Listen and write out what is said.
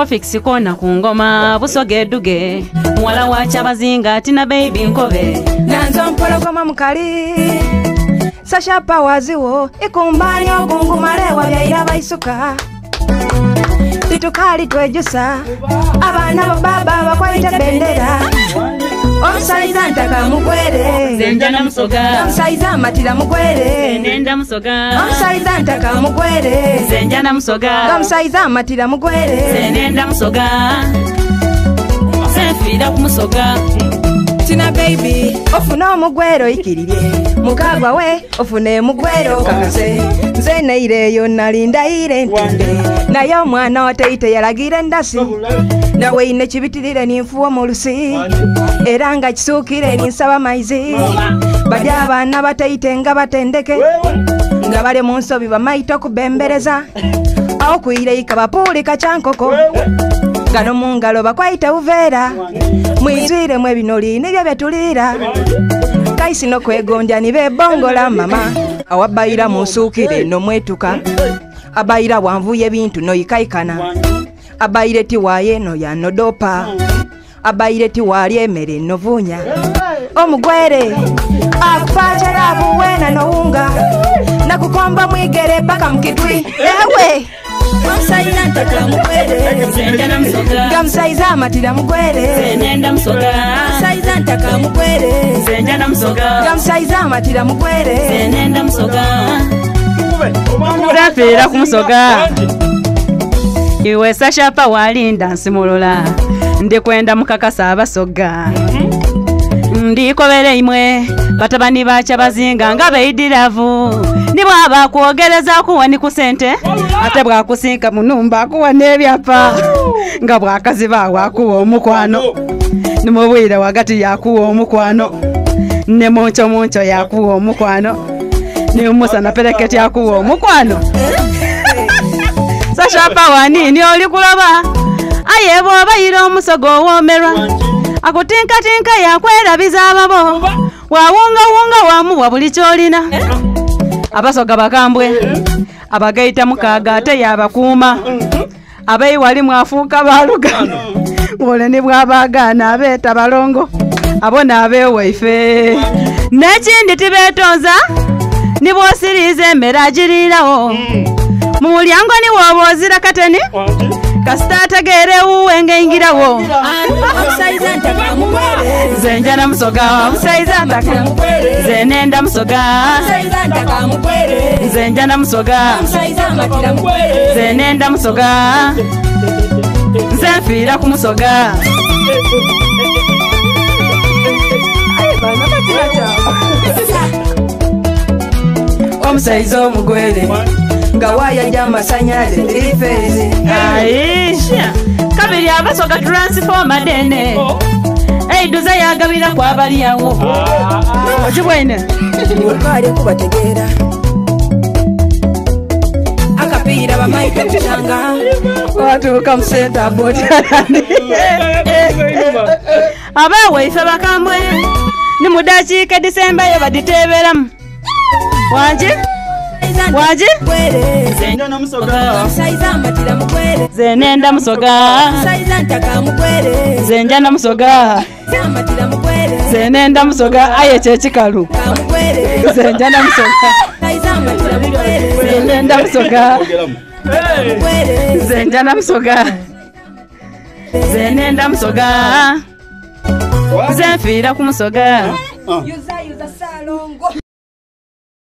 Ko fix kona kungoma busoge duge mwala wacha bazinga tina baby nkobe nanzo mpologoma mukali Sasha pawaziwo ikumbani okungumalewa byaira baisuka titukali twejusa abana baba bakwaita bendera omusaiza ntaka mugwere zenjana musoga omusaiza matira mugwere nenda musoga omusaiza ntaka mugwere zenjana musoga omusaiza matira mugwere nenda musoga senfira kumusoga tina baby ofuna omugwero ikirire mukagwa we ofune mugwero kakase nze neireyo nalinda ire ntinde naye omwana wateite yalagire ndasi nawe ine kibitirire ninfuwa mu lusi era nga kisuukire ninsaba maizi bajya abaana bateite nga batendeke nga bali mu nsobi bamaita okubembereza aho kuireika bapuulika kyankoko gano mungalo bakwaita uveera mwizwire mwe binoli nibyo byetulira kaisi no kwegonja nibe bongola mama awabayira musuukire no mwetuka abayira wanvuye bintu no yikaikana abayire tiwaye no yanodopa abayire tiwali emere no vunya omugwere akupachera buwena no unga nakukomba mwigere paka mkitwi ewe Gamsaiza ntaka mugwere zenjana musoga Gamsaiza matira mugwere nenda musoga Gamsaiza ntaka mugwere zenjana musoga Gamsaiza matira mugwere nenda musoga urafira kumusoga iwe Sasha pa walinda nsimulula ndikwenda mukakasa abasoga ndikobere imwe batabani bacha bazinga nga beidiravu nibwa bakwogereza kuwani ku sente ate bwakusinka munumba kuwani ebyapa nga bwakazi bawe akuwa omukwano nimubwire wagati yakuwa omukwano ne moncho yakuwa omukwano ni umusana pereketi yakuwa omukwano Sasha pa wani ni oli kulaba ayebo bayira omusogo womerwa akutinka yakwera bizababo wawunga wamu wabuli kyolina abasoga bakambwe abagaita mukaga ate yabakuuma abayi wali mwafuuka balugano ngole ni bwabagana abeeta balongo abo nabewaife nekindi tibetonza nibwosiriza emmere agirirawo mu mulyango niwoobozira kateni kasita ategeere wuwenge ingirawo Gamsaiza ntaka mugwere zenjana musoga omusaiza ntaka zenenda musoga Gamsaiza ntaka mugwere zenjana musoga Gamsaiza matira mugwere zenenda musoga zenfira kumusoga omusaiza omugwere nga wayajja amasanyalaze tirifeezi aisha kabiri abasoga transforma dene eiduza yagabira kwabaliyawo okibwaine ukali kubategeera akapiira bamaite kushanga watuuka musenta botyalani abawaife bakambwe ni mudakiika Disemba yo baditeberamu wanje zenjana musoga Gamsaiza matira mugwere zenenda musoga Gamsaiza ntaka mugwere zenjana musoga matira mugwere zenenda musoga aye kyekikalu mugwere zenjana musoga Gamsaiza matira mugwere zenenda musoga mugwere zenjana musoga zenenda musoga zenfira kumusoga yuza salongo